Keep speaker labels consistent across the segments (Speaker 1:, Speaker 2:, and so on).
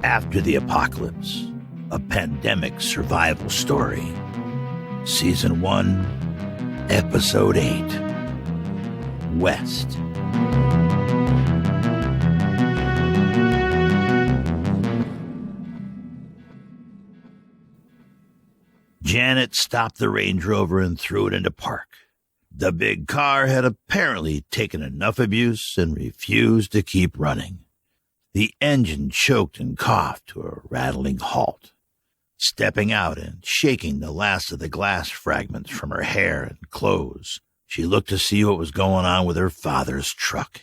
Speaker 1: After the Apocalypse, a pandemic survival story. Season 1, Episode 8, West. Janet stopped the Range Rover and threw it into park. The big car had apparently taken enough abuse and refused to keep running. The engine choked and coughed to a rattling halt. Stepping out and shaking the last of the glass fragments from her hair and clothes, she looked to see what was going on with her father's truck.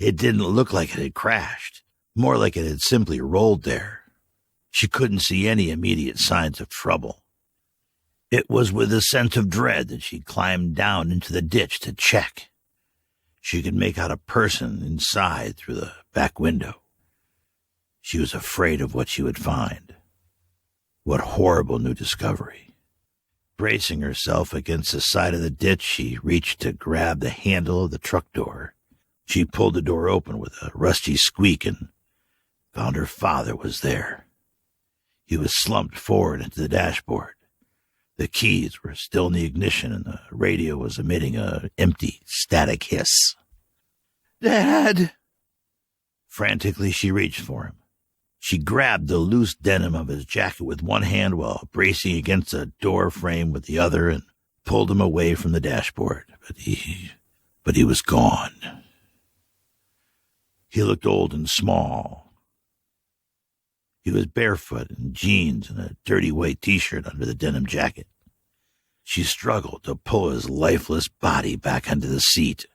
Speaker 1: It didn't look like it had crashed, more like it had simply rolled there. She couldn't see any immediate signs of trouble. It was with a sense of dread that she climbed down into the ditch to check. She could make out a person inside through the back window. She was afraid of what she would find. What horrible new discovery. Bracing herself against the side of the ditch, she reached to grab the handle of the truck door. She pulled the door open with a rusty squeak and found her father was there. He was slumped forward into the dashboard. The keys were still in the ignition and the radio was emitting an empty, static hiss. "Dad!" Frantically, she reached for him. She grabbed the loose denim of his jacket with one hand while bracing against a door frame with the other and pulled him away from the dashboard. But he was gone. He looked old and small. He was barefoot in jeans and a dirty white t-shirt under the denim jacket. She struggled to pull his lifeless body back onto the seat,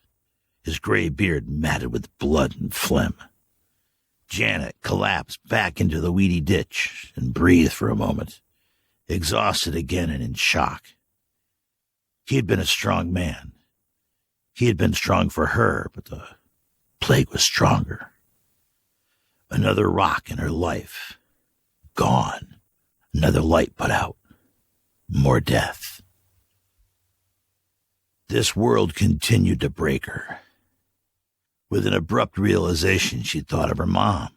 Speaker 1: his gray beard matted with blood and phlegm. Janet collapsed back into the weedy ditch and breathed for a moment, exhausted again and in shock. He had been a strong man. He had been strong for her, but the plague was stronger. Another rock in her life. Gone. Another light put out. More death. This world continued to break her. With an abrupt realization, she thought of her mom.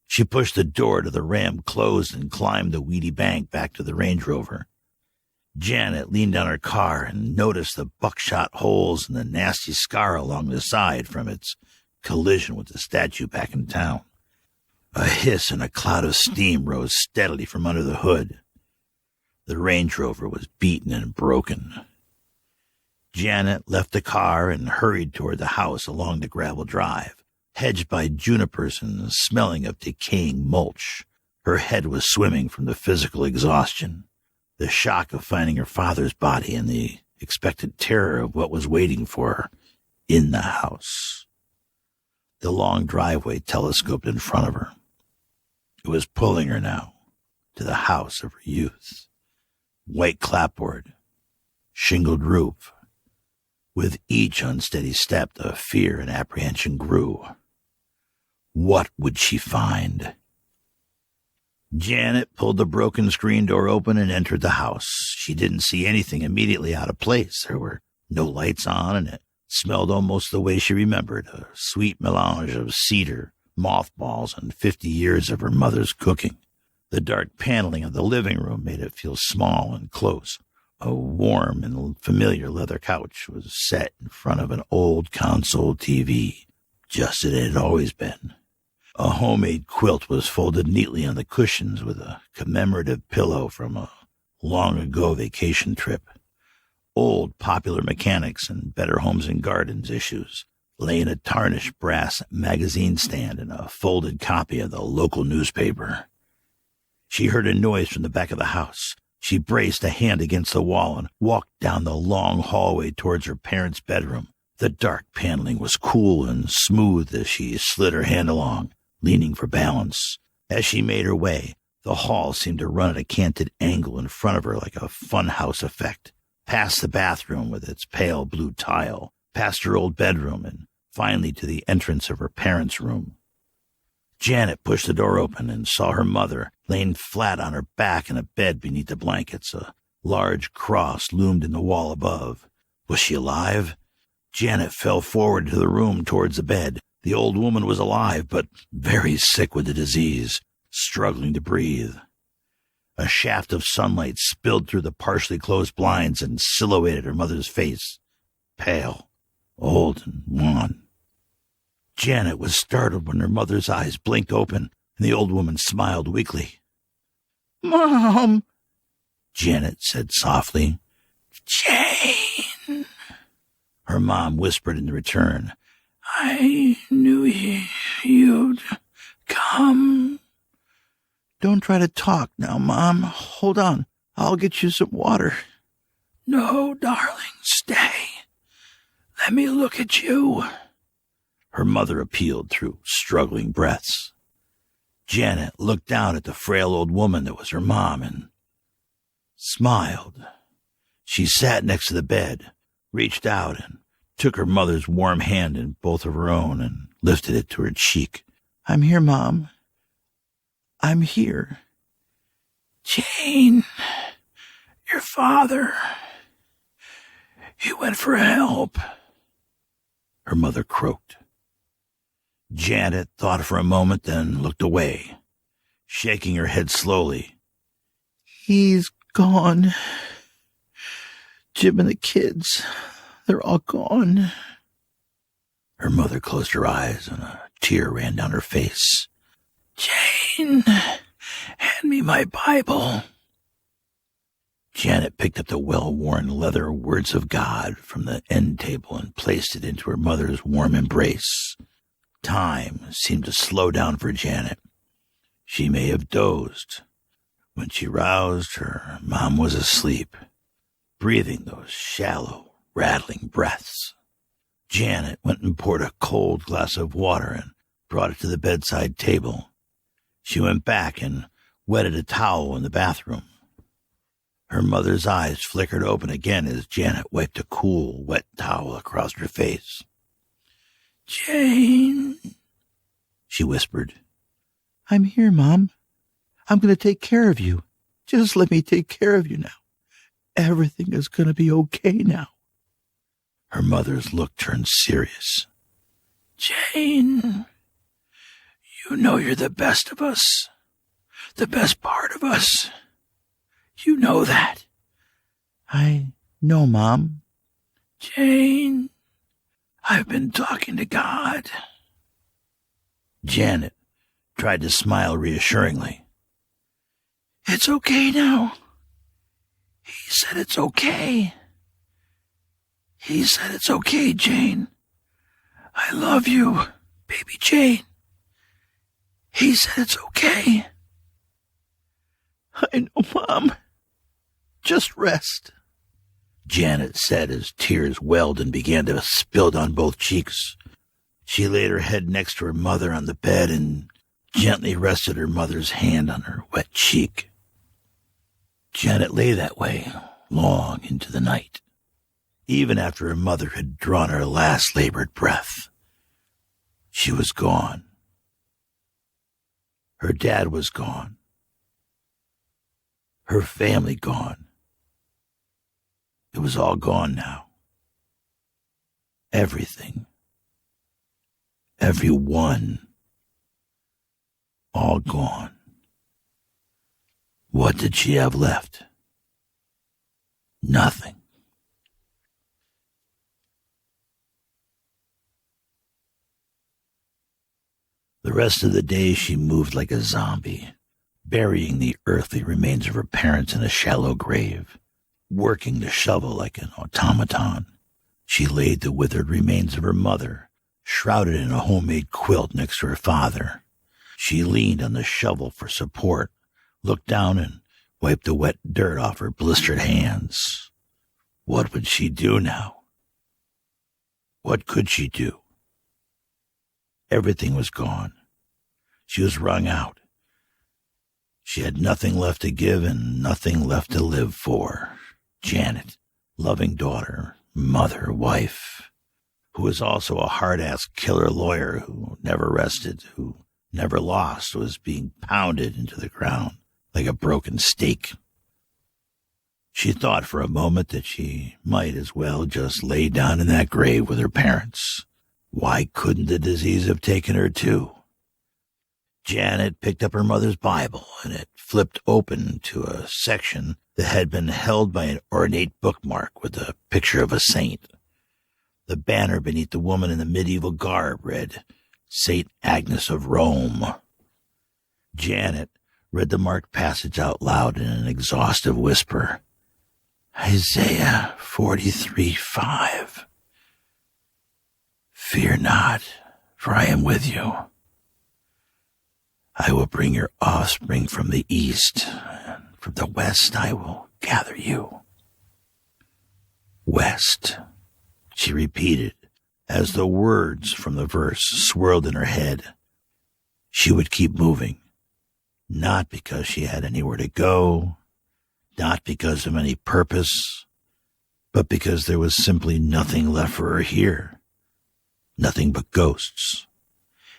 Speaker 1: She pushed the door to the Ram closed and climbed the weedy bank back to the Range Rover. Janet leaned on her car and noticed the buckshot holes and the nasty scar along the side from its collision with the statue back in town. A hiss and a cloud of steam rose steadily from under the hood. The Range Rover was beaten and broken. Janet left the car and hurried toward the house along the gravel drive, hedged by junipers and smelling of decaying mulch. Her head was swimming from the physical exhaustion, the shock of finding her father's body and the expected terror of what was waiting for her in the house. The long driveway telescoped in front of her. It was pulling her now to the house of her youth. White clapboard, shingled roof. With each unsteady step, the fear and apprehension grew. What would she find? Janet pulled the broken screen door open and entered the house. She didn't see anything immediately out of place. There were no lights on, and it smelled almost the way she remembered, a sweet melange of cedar, mothballs, and 50 years of her mother's cooking. The dark paneling of the living room made it feel small and close. A warm and familiar leather couch was set in front of an old console TV, just as it had always been. A homemade quilt was folded neatly on the cushions with a commemorative pillow from a long-ago vacation trip. Old Popular Mechanics and Better Homes and Gardens issues lay in a tarnished brass magazine stand and a folded copy of the local newspaper. She heard a noise from the back of the house. She braced a hand against the wall and walked down the long hallway towards her parents' bedroom. The dark paneling was cool and smooth as she slid her hand along, leaning for balance. As she made her way, the hall seemed to run at a canted angle in front of her like a funhouse effect. Past the bathroom with its pale blue tile, past her old bedroom, and finally to the entrance of her parents' room. Janet pushed the door open and saw her mother laying flat on her back in a bed beneath the blankets. A large cross loomed in the wall above. Was she alive? Janet fell forward to the room towards the bed. The old woman was alive, but very sick with the disease. struggling to breathe. A shaft of sunlight spilled through the partially closed blinds and silhouetted her mother's face, pale, old, and wan. Janet was startled when her mother's eyes blinked open and the old woman smiled weakly. "Mom," Janet said softly. "Jane," her mom whispered in return. "I knew you'd come." "Don't try to talk now, Mom. Hold on. I'll get you some water." "No, darling, stay. Let me look at you," her mother appealed through struggling breaths. Janet looked down at the frail old woman that was her mom and smiled. She sat next to the bed, reached out and took her mother's warm hand in both of her own and lifted it to her cheek. "I'm here, Mom. I'm here." "Jane, your father, he went for help," her mother croaked. Janet thought for a moment, then looked away, shaking her head slowly. "He's gone. Jim and the kids, they're all gone." Her mother closed her eyes and a tear ran down her face. "Jane, hand me my Bible." Janet picked up the well-worn leather Words of God from the end table and placed it into her mother's warm embrace. Time seemed to slow down for Janet. She may have dozed. When she roused, her mom was asleep, breathing those shallow, rattling breaths. Janet went and poured a cold glass of water and brought it to the bedside table. She went back and wetted a towel in the bathroom. Her mother's eyes flickered open again as Janet wiped a cool, wet towel across her face. "Jane," she whispered. "I'm here, Mom. I'm going to take care of you. Just let me take care of you now. Everything is going to be okay now." Her mother's look turned serious. "Jane, you know you're the best of us, the best part of us. You know that." "I know, Mom." "Jane, I've been talking to God." Janet tried to smile reassuringly. "It's okay now. He said it's okay. He said it's okay, Jane. I love you, baby Jane. He said it's okay." "I know, Mom. Just rest," Janet said as tears welled and began to spill down both cheeks. She laid her head next to her mother on the bed and gently rested her mother's hand on her wet cheek. Janet lay that way long into the night, even after her mother had drawn her last labored breath. She was gone. Her dad was gone. Her family gone. It was all gone now. Everything. Everyone. All gone. What did she have left? Nothing. The rest of the day she moved like a zombie, burying the earthly remains of her parents in a shallow grave, working the shovel like an automaton. She laid the withered remains of her mother, shrouded in a homemade quilt next to her father. She leaned on the shovel for support, looked down and wiped the wet dirt off her blistered hands. What would she do now? What could she do? Everything was gone. She was wrung out. She had nothing left to give and nothing left to live for. Janet, loving daughter, mother, wife, who was also a hard-ass killer lawyer who never rested, who never lost, was being pounded into the ground like a broken steak. She thought for a moment that she might as well just lay down in that grave with her parents. Why couldn't the disease have taken her too? Janet picked up her mother's Bible, and it flipped open to a section that had been held by an ornate bookmark with a picture of a saint. The banner beneath the woman in the medieval garb read, St. Agnes of Rome. Janet read the marked passage out loud in an exhaustive whisper. Isaiah 43:5. Fear not, for I am with you. I will bring your offspring from the east, and from the west I will gather you. West, she repeated, as the words from the verse swirled in her head. She would keep moving, not because she had anywhere to go, not because of any purpose, but because there was simply nothing left for her here. Nothing but ghosts.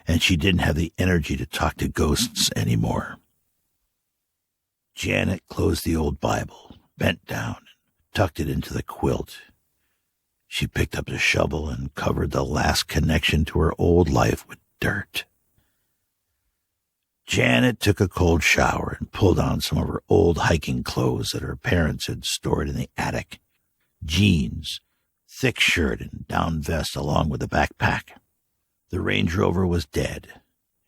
Speaker 1: And she didn't have the energy to talk to ghosts anymore. Janet closed the old Bible, bent down, and tucked it into the quilt. She picked up a shovel and covered the last connection to her old life with dirt. Janet took a cold shower and pulled on some of her old hiking clothes that her parents had stored in the attic. Jeans, thick shirt, and down vest along with a backpack. The Range Rover was dead.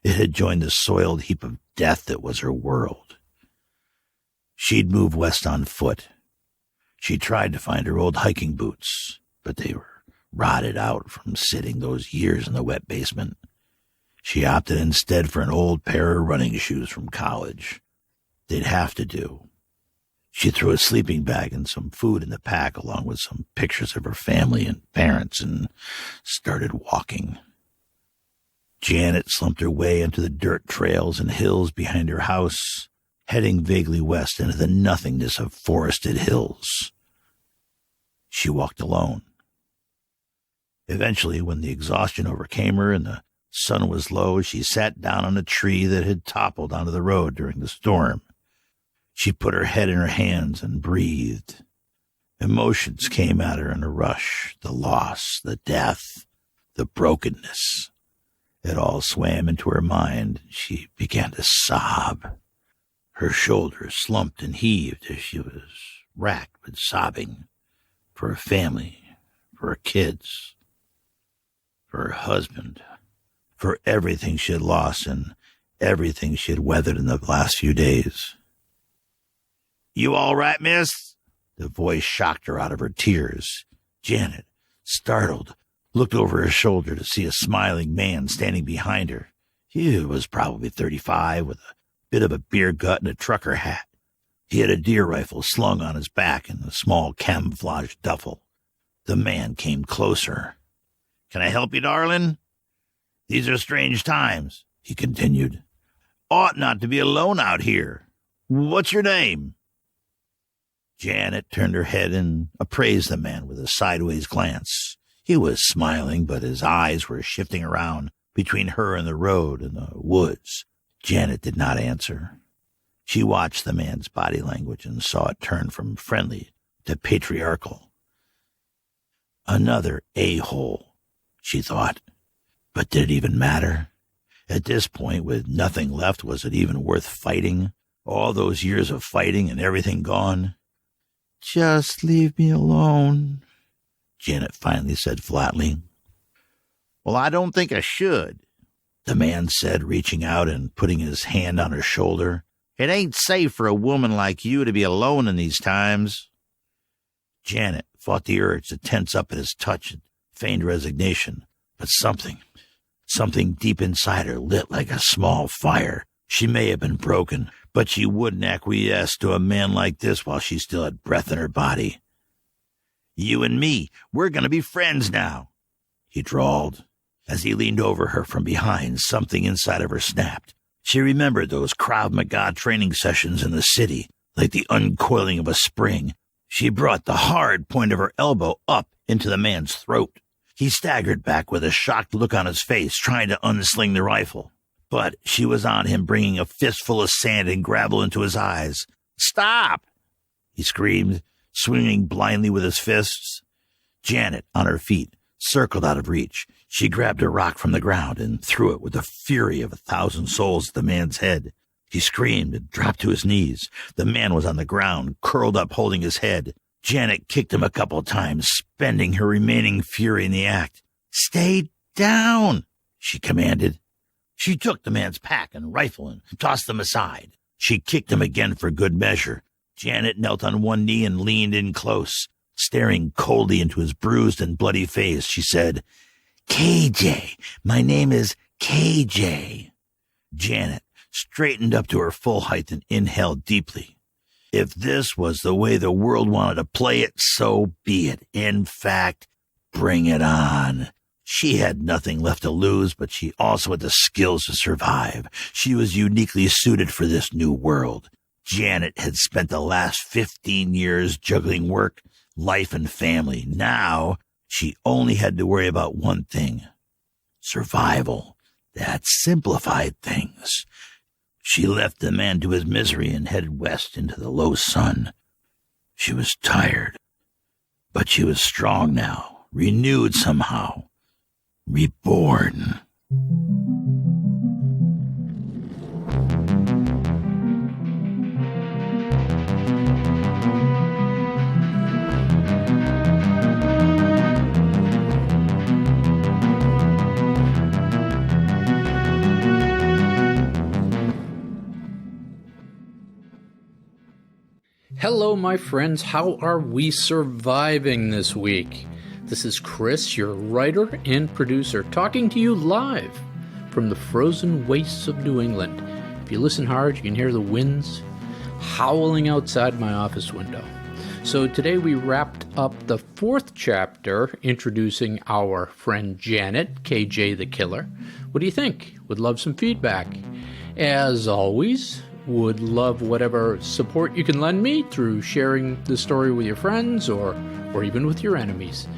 Speaker 1: It had joined the soiled heap of death that was her world. She'd move west on foot. She tried to find her old hiking boots, but they were rotted out from sitting those years in the wet basement. She opted instead for an old pair of running shoes from college. They'd have to do. She threw a sleeping bag and some food in the pack along with some pictures of her family and parents and started walking. Janet slumped her way into the dirt trails and hills behind her house, heading vaguely west into the nothingness of forested hills. She walked alone. Eventually, when the exhaustion overcame her and the sun was low, she sat down on a tree that had toppled onto the road during the storm. She put her head in her hands and breathed. Emotions came at her in a rush, the loss, the death, the brokenness. It all swam into her mind. She began to sob. Her shoulders slumped and heaved as she was racked with sobbing for her family, for her kids, for her husband, for everything she had lost and everything she had weathered in the last few days. You all right, miss? The voice shocked her out of her tears. Janet, startled, looked over her shoulder to see a smiling man standing behind her. He was probably 35, with a bit of a beer gut and a trucker hat. He had a deer rifle slung on his back and a small camouflage duffel. The man came closer. Can I help you, darling? These are strange times, he continued. Ought not to be alone out here. What's your name? Janet turned her head and appraised the man with a sideways glance. He was smiling, but his eyes were shifting around between her and the road and the woods. Janet did not answer. She watched the man's body language and saw it turn from friendly to patriarchal. Another a-hole, she thought. But did it even matter? At this point, with nothing left, was it even worth fighting? All those years of fighting and everything gone? Just leave me alone, Janet finally said flatly. Well, I don't think I should, the man said, reaching out and putting his hand on her shoulder. It ain't safe for a woman like you to be alone in these times. Janet fought the urge to tense up at his touch and feigned resignation, but something deep inside her lit like a small fire. She may have been broken, but she wouldn't acquiesce to a man like this while she still had breath in her body. You and me, we're going to be friends now, he drawled. As he leaned over her from behind, something inside of her snapped. She remembered those Krav Maga training sessions in the city, like the uncoiling of a spring. She brought the hard point of her elbow up into the man's throat. He staggered back with a shocked look on his face, trying to unsling the rifle. But she was on him, bringing a fistful of sand and gravel into his eyes. Stop! He screamed, swinging blindly with his fists. Janet, on her feet, circled out of reach. She grabbed a rock from the ground and threw it with the fury of 1,000 souls at the man's head. He screamed and dropped to his knees. The man was on the ground, curled up holding his head. Janet kicked him a couple times, spending her remaining fury in the act. "Stay down," she commanded. She took the man's pack and rifle and tossed them aside. She kicked him again for good measure. Janet knelt on one knee and leaned in close. Staring coldly into his bruised and bloody face, she said, "KJ, my name is KJ." Janet straightened up to her full height and inhaled deeply. If this was the way the world wanted to play it, so be it. In fact, bring it on. She had nothing left to lose, but she also had the skills to survive. She was uniquely suited for this new world. Janet had spent the last 15 years juggling work, life, and family. Now, she only had to worry about one thing: survival. That simplified things. She left the man to his misery and headed west into the low sun. She was tired, but she was strong now, renewed somehow, reborn.
Speaker 2: Hello, my friends. How are we surviving this week? This is Chris, your writer and producer, talking to you live from the frozen wastes of New England. If you listen hard, you can hear the winds howling outside my office window. So today we wrapped up the 4th chapter introducing our friend Janet, KJ the Killer. What do you think? Would love some feedback. As always, would love whatever support you can lend me through sharing the story with your friends or even with your enemies.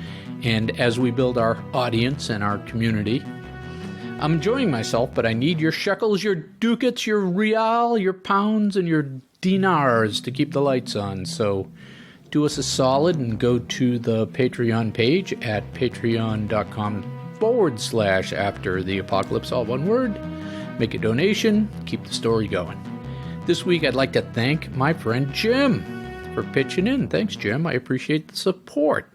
Speaker 2: And as we build our audience and our community, I'm enjoying myself, but I need your shekels, your ducats, your real, your pounds, and your dinars to keep the lights on. So do us a solid and go to the Patreon page at patreon.com/after the apocalypse, all one word. Make a donation, keep the story going. This week, I'd like to thank my friend Jim for pitching in. Thanks, Jim. I appreciate the support.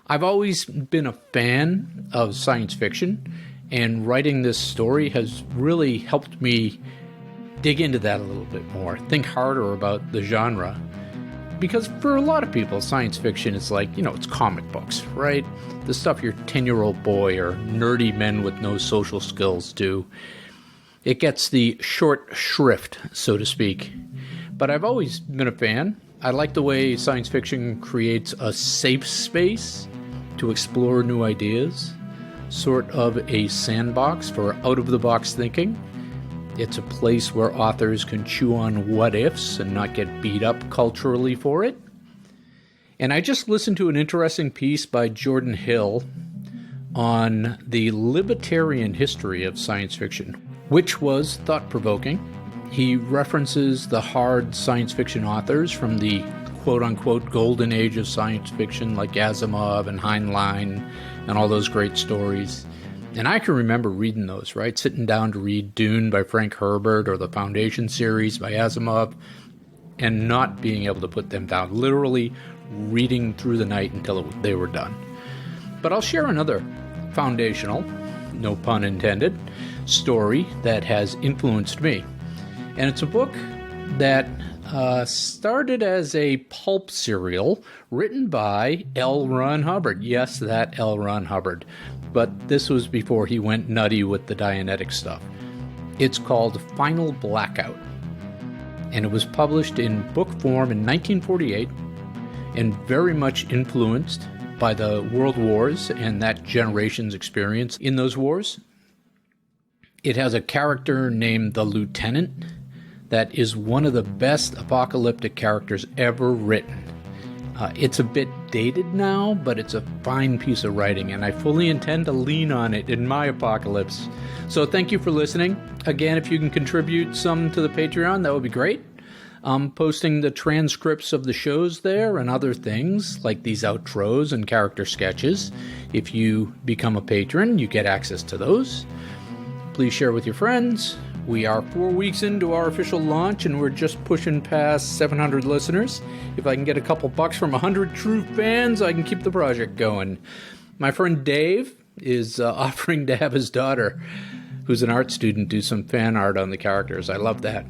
Speaker 2: I've always been a fan of science fiction, and writing this story has really helped me dig into that a little bit more, think harder about the genre. Because for a lot of people, science fiction is like, it's comic books, right? The stuff your 10-year-old boy or nerdy men with no social skills do. It gets the short shrift, so to speak. But I've always been a fan. I like the way science fiction creates a safe space to explore new ideas, sort of a sandbox for out-of-the-box thinking. It's a place where authors can chew on what-ifs and not get beat up culturally for it. And I just listened to an interesting piece by Jordan Hill on the libertarian history of science fiction, which was thought-provoking. He references the hard science fiction authors from the quote-unquote golden age of science fiction, like Asimov and Heinlein and all those great stories. And I can remember reading those, right? Sitting down to read Dune by Frank Herbert or the Foundation series by Asimov and not being able to put them down, literally reading through the night until they were done. But I'll share another foundational, no pun intended, story that has influenced me. And it's a book that started as a pulp serial written by L. Ron Hubbard. Yes, that L. Ron Hubbard. But this was before he went nutty with the Dianetic stuff. It's called Final Blackout. And it was published in book form in 1948 and very much influenced by the World Wars and that generation's experience in those wars. It has a character named the Lieutenant that is one of the best apocalyptic characters ever written. It's a bit dated now, but it's a fine piece of writing, and I fully intend to lean on it in my apocalypse. So thank you for listening. Again, if you can contribute some to the Patreon, that would be great. I'm posting the transcripts of the shows there and other things like these outros and character sketches. If you become a patron, you get access to those. Please share with your friends. We are 4 weeks into our official launch, and we're just pushing past 700 listeners. If I can get a couple bucks from 100 true fans, I can keep the project going. My friend Dave is offering to have his daughter, who's an art student, do some fan art on the characters. I love that.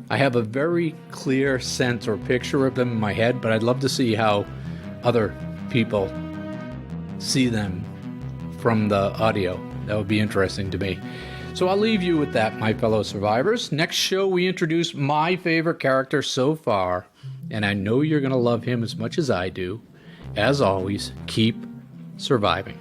Speaker 2: I have a very clear sense or picture of them in my head, but I'd love to see how other people see them from the audio. That would be interesting to me. So I'll leave you with that, my fellow survivors. Next show, we introduce my favorite character so far, and I know you're going to love him as much as I do. As always, keep surviving.